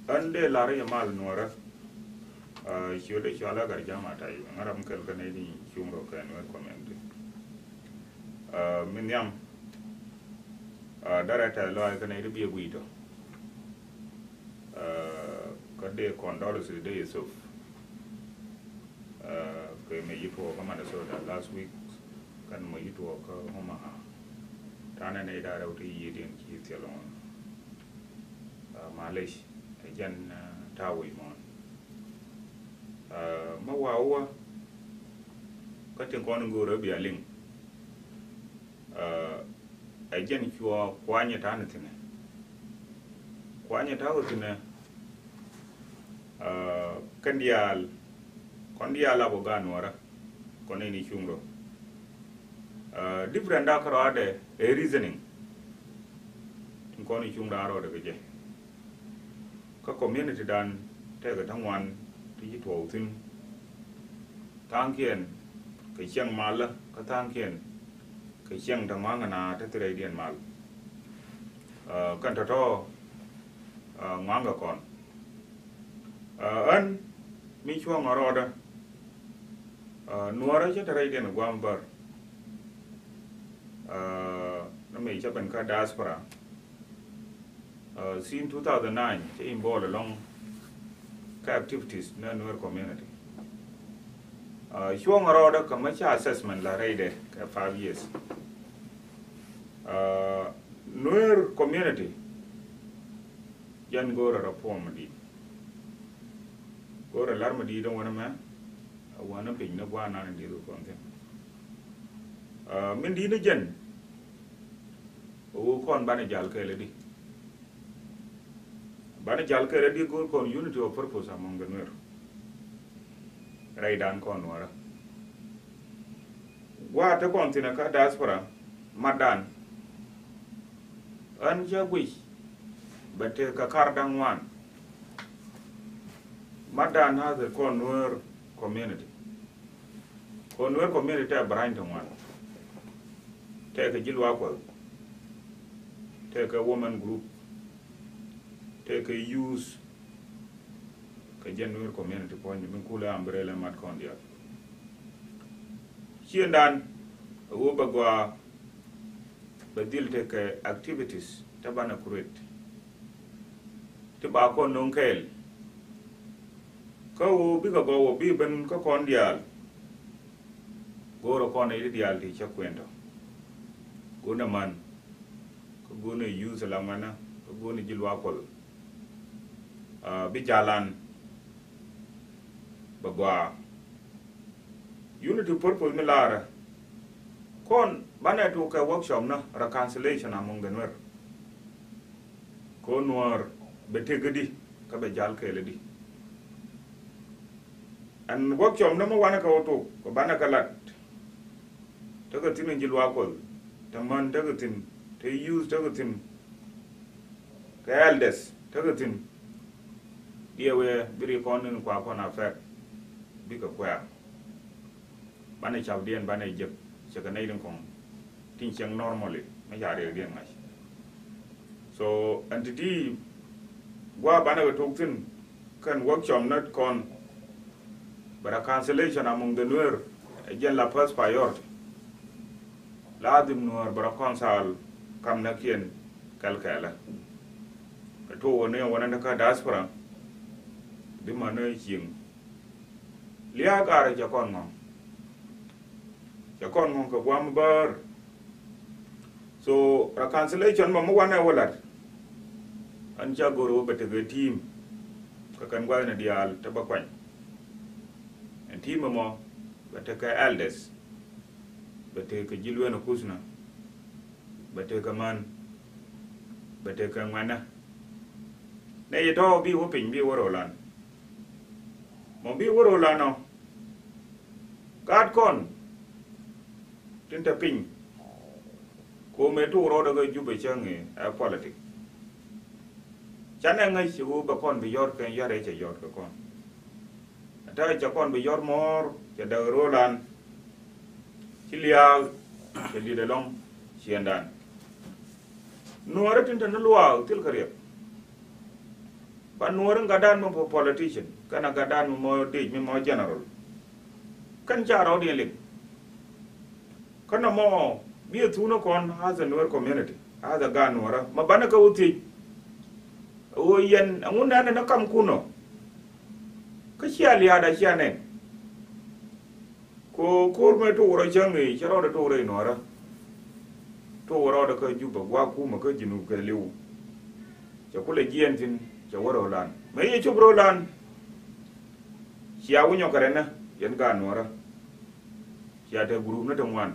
ande lare yamal Nuer shode shala Gatjang Matai ngaram kel kanedi chumro kan Nuer community minyam darata lo kanedi bi guido kade condolences de Yusuf ke me yito kamana so da last week kan mo yito ka homa tana ne da rawti yidin ki telon Malaysia jan tawi mon mawawa katin kon ngoro bi aling jan kiwa kwanya tana tine kwanya tawo tine kandial kondial abo ganwara kone ni chungro different akaro ade a reasoning koni chungra aro de je ka community dan tega tangwan ti to tin tangkien ke chiang mal ka tangkien ke chiang tamanga na te tre dien mal kan to nganga kon an mi chuang aro da nuara che tre dien gwambar na me cha ban ka diaspora since 2009 they involved along activities in the Nuer community. Showing around a commercial assessment la raide 5 years. Nuer community jan go a reform di. Go a alarm di don't want man. I want to ping no one and deal with something. Mindina jen. Who con banajal keledi. Bana jal ke ready go kon unity of purpose among the Nuer. Raidan kon wara. Wa ta kon tina ka diaspora madan. An jagwi bate ka kardang wan. Madan has a kon Nuer community. Kon Nuer community a brain to one. Take a jilwa kwal. Take a woman group. Take a use Gatjang community point min kula umbrella mat kondia hiendan wo bagwa badil take activities tabana create tiba ko nonkel ko biga go bi ben ko kondia goro kon e dial ti chakwento gona man ko gona use la mana ko gona jilwa kol bijalan bagwa unity purpose milara kon bana to ka workshop na reconciliation among the Nuer ko Nuer betegedi ka be jal keledi and workshop na mo wana ka auto ko bana kalat daga tin jilwa ko taman daga tin te use daga tin ka elders daga tin dia we biri konin kwa kona fek bika kwa bana chawdien bana jep chaka naydin kon tin chang normally ma yare dien ngai so entity gwa bana we toktin kan workshop not kon bara cancellation among the Nuer again la first priority la dim Nuer bara konsal kam na kien kalkala to wone wona ka diaspora di mana jing liya gara jakon ngom ka gwam bar so reconciliation ma mo wana walat an jagoro betege team ka kan gwa na dial tabakwan en team mo betege elders betege jilwe na kusna betege man betege ngwana ne yeto bi wo pin bi worolan Mombi woro lano God kon tinta ping ko me to ro daga jube change a politic chane ngai chu ba kon bi yor ken yare che yor ko kon ata cha kon bi yor mor che da ro lan chilia che li de long chiendan nuara tinta no luwa til kariya pan Nuer gadan mo politician kana gadan mo dej mi mo general kan charo di lik kana mo bi tuno kon has a Nuer community has a gan Nuer ma bana ka uti o yen anguna na kam kuno ka chiali ada chiane ko me to ro changi charo da to re Nuer to ro da ka juba gwa ku ma ka jinu ka lewu cha kule gien tin cha woro lan me ye chubro lan chia wunyo karena yen ga Nuer chia ta group na tamwan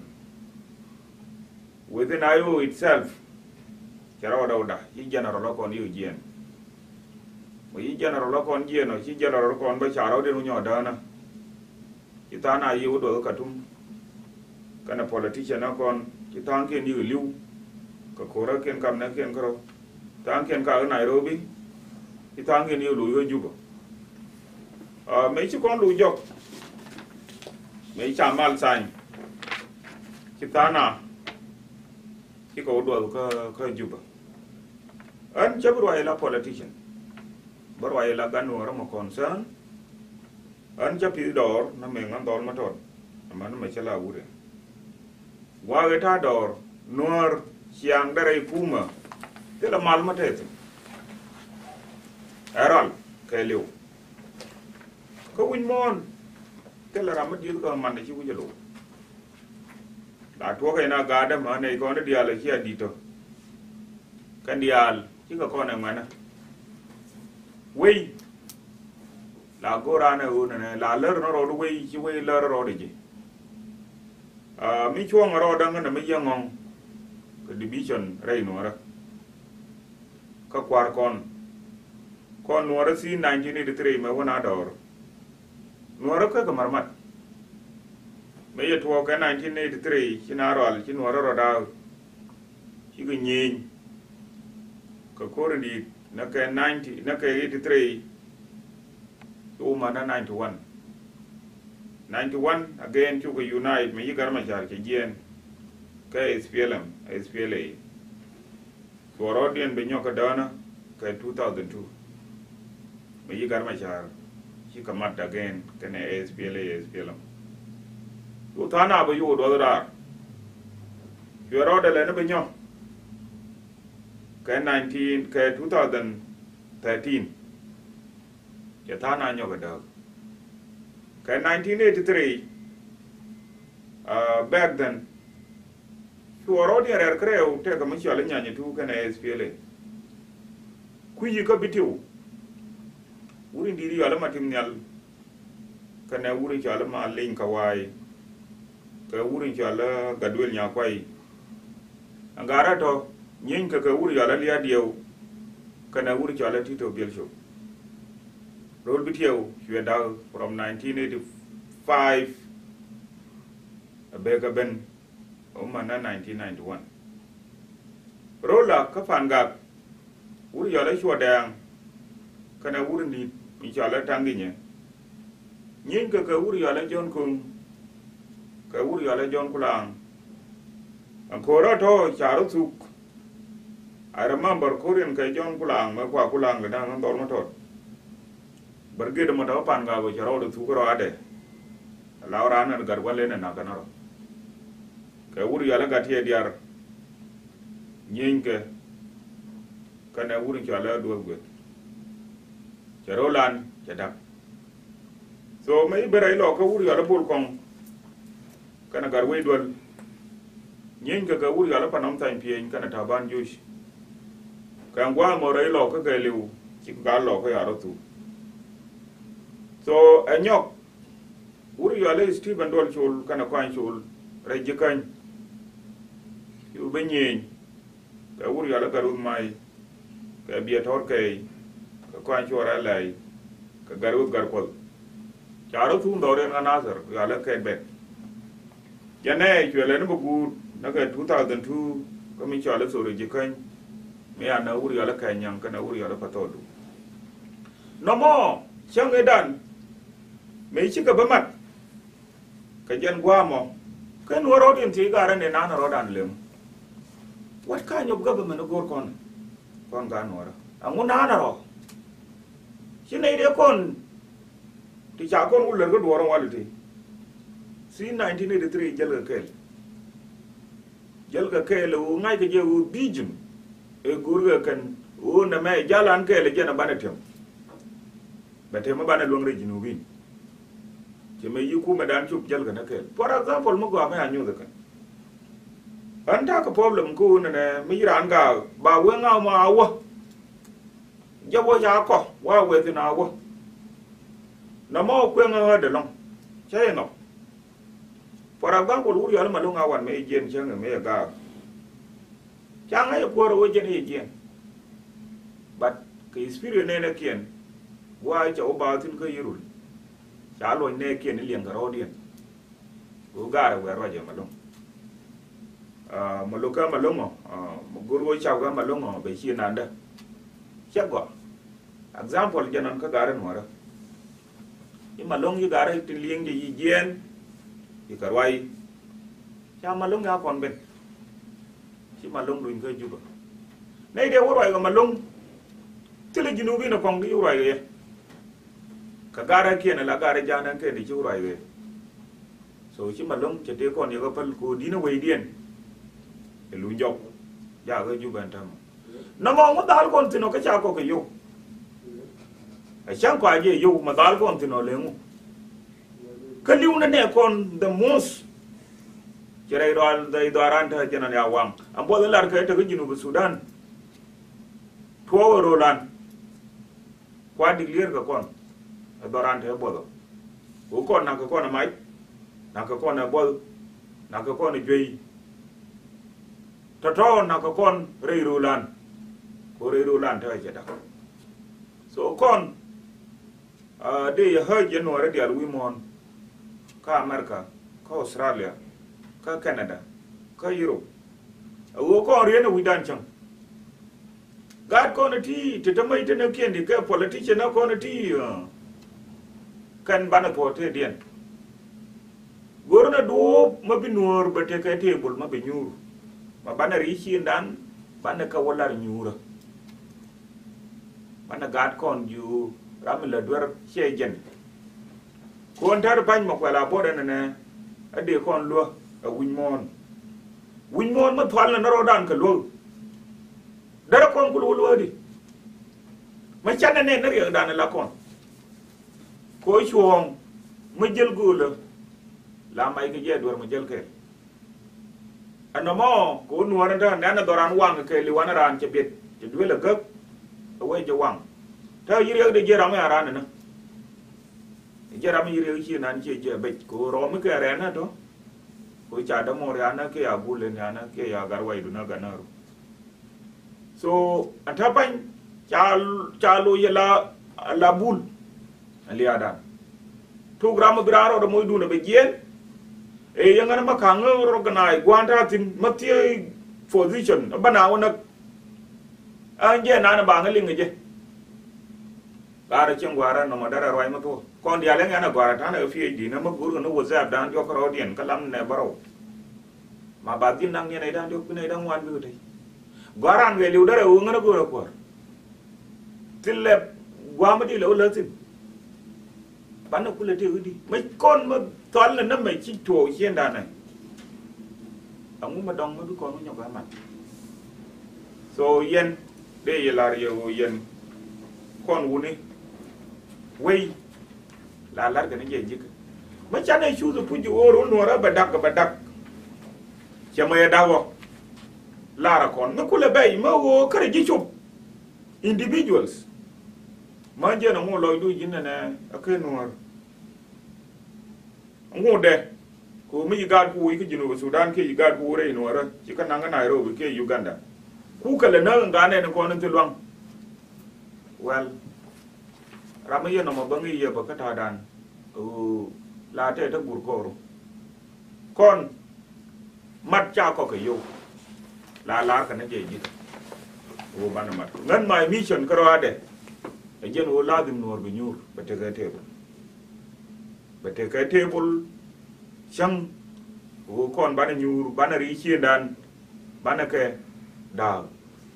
within IO itself charo da uda yi general lo kon yu gien mo yi general lo kon gien no chi general kon ba charo de nyo da na kitana yi udo ka tum kana politician na kon kitang ken yu liu ka kora ken kam na ken kro tang ken ka Nairobi kitang ken yu lu yo juba me chi kon lu jok me cha mal san kitana ki ko do ka juba an jabru ay la politician baro ay la ganora mo concern an japi dor na me ngan dor ma ton man me chala ure wa ta dor Nuer siang dare kuma te la mal matete eral keliu ko win mon te la ramat dil ko man ci wujelo la to ga na ga da ma ne ko na dial ci adito kan dial ci ko ko na mana wei la gora na u na la ler no ro wei ci wei ler ro de ji mi chuang ro da na mi yangong ko division rei no ra ka kwar kon Nuer si 1983 me wona dor Nuer ka marmat me ye to ka 1983 chinarol Nuer ro da chi ga nyin ka kordi na ka 90 na ka 83 o mana 91 again chu ga unite me yigar ma jar ke gen ka SPLA Borodian be nyoka dana ka 2002 me yigar ma jar chi kamat again kana SPLA to tana ba yo do da yo ro da le ne be nyo ka 2013 ya tana nyoka da ka 1983 back then Suorodian er creo te ka machale nyanya tu kana SPLA kuyi ka bitiu uri ndiri ala matim nyal kana uri chala ma len kawai ka uri chala gadwel nya kwai angara to nyen ka uri ala liya dieu kana uri chala tito bielsho rol bitiu yenda from 1985 abega ben mana 1991 rola ka fanga uri yala shwa dang kana uri ni inshallah tanginya nyin ka uri yala jon kung ka uri yala jon kulang ankora to charu suk I remember Korean ka jon kulang ma kwa kulang da ngan dol matot bargede mo da panga go charo do sukro ade laura na garwale na kana ka wuri yala gatie diar nyinke kana wuri chala do gwe charolan chadak so mai berai lo ka wuri yala bol kong kana garwe dol nyinke ka wuri yala panam tan pien kana taban josh ka ngwa mo rai lo ka galiu ci ga lo ka yaro tu so anyok wuri yala Stephen dol chul kana kwan chul rai jikan yu benyen ka wuri yala garud mai ka biya torkay ka kwan chora lai ka garud garkol charo tu ndore na nazar yala ka bet jane chwele no bugu na ka 2002 ka mi chala sore jikan me ana wuri yala ka nyang kana wuri yala patodu no mo changedan me chika bamat ka jan gwamo kan waro din ti gara ne na rodan lem what kind of government go kon gan wara anguna na ro She need a con. The Chacon will let go to quality. See 1983 Jelga Kel. Jelga Kel, who might get you Bijum. A guru can own a may Jalan Kel again a banatum. But him about a long region of win. You may you come and chup Jelga Kel. For example, Mugo, I knew the can. Antaka problem goon and a Miranga, but when our Jawa Yako, while within our no more queen heard along. Say no. For example, we are Malunga one may Jen Chang and may a gar. Chang I poor origin again. But Kispirit Nana Kian, why Jobat in Kayuru? Shallow Neki and Ilian Garodian. Ugara where Roger Malung. Maluka Malungo, Guru Chaga Malungo, Beshinanda. Chagua. Example, Janan Kagaran Mora. In Malung, you got it to Ling the Yen, you can why. Chamalung up on bed. She Malung doing good juba. Nay, they were like a Malung till a Genovina upon the Uri. Kagara Kian and Lagara Jan and Kenny Uri. So she Malung to take on your couple go dinner way in. A Lunjok, Yaga Jubantam. No more Madal Contino Kachako you. A Shanka you, Madal Contino Lemu. Kaluna Necon the most Jeral the Doranta General Wang, and Bola Larka to Ginu Sudan. Poor Roland. Quite declare Gacon, a Doranta Bodo. Who called Nakakona Mike, Nakakona Bol, Nakakona Jay. Tato Nakakon Ray Roland, Kore Roland Tajada. So con they heard you already at women. Ka America, ka Australia, ka Canada, ka Europe. Awo ko riena widanchang. God kona ti titamay tena kiendi ka politician na kona ti kan bana pote dian. Gorna do mabinur bate ka table mabinyur. Mabana richi dan bana ka walar nyura. Bana God kon you ramila dwar shejen. Kon tar pan makwala boda na ade kon lo a winmon ma twala na rodan ka lo dara kon ku lo di ma channa ne na riya dan la kon ko chuong ma jel gula la mai ke je dor ma jel ke anamo ko nuara da na doran wang ke li wana ran che bet che dwela gak away je wang ta yiri de je ram ya ran na Jeremy Rilki and Anchi Bet, go Romica Arena, which Adamoriana, Buliana, Garway, do not ganaro. So, at a point, Chalo Yella Labul, Aliada. 2 gram of Graro, the Moiduna begin. A young Makanga organized Guanta in Mattia position, a banana, and Jan Bangaling again. Gara Changwara, no Madara Raimato. Con the Alang and a Guaratana, a few dinner, Guru no was there down your Carodian, Calam Nebaro. Mabadin Nangan, I don't want beauty. Guaran will you there a woman of Guru. Till Guamadi low Latin. Panaculati, my con tall and number cheek to Ocean Dana. A woman don't want to call your grandma. So yen, they Lario yen, con Wooney. Way. La larga na jik ma chane chuzo puju oro nora badak chama dawo lara kon ma kula bay ma wo kare ji chup individuals ma je na mo loy du jinna na akay nor ngode ko mi gad ku yi jinu Sudan ke gad ku re nora ci kan nga Nairobi ke Uganda ku kala na ngane na ko nan tilwang well Ramaya no mabangi ya bakata dan la te ta burkoro kon mat cha ko kayo la ka na je ji o bana mat ngan my mission karo ade e jen o la dim nor bi nyur bate ka table chang o kon bana nyur bana ri chi dan bana ke da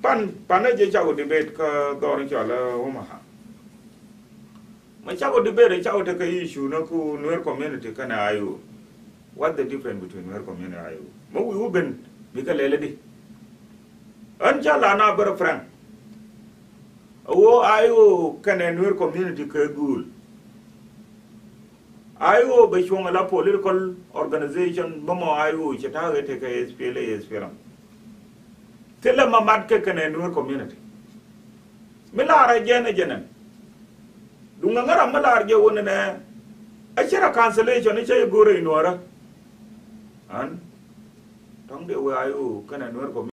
pan je cha o debate ka dor cha la o ma ma chago debate chago te kai issue na ku Nuer community kana ayo. What the difference between Nuer community and ayo? Mo we uben bika lele di. Anja la na bar frank. Wo ayo kana Nuer community ka gul. Ayo be shonga la political organization mamo ayo cheta te ka SPLA SPLM. Tele mamad ke kana Nuer community. Milara jene jenen. Dunga ngara malar je wona ne achira cancellation ne chay gore inora an tong de wa ayo kana Nuer community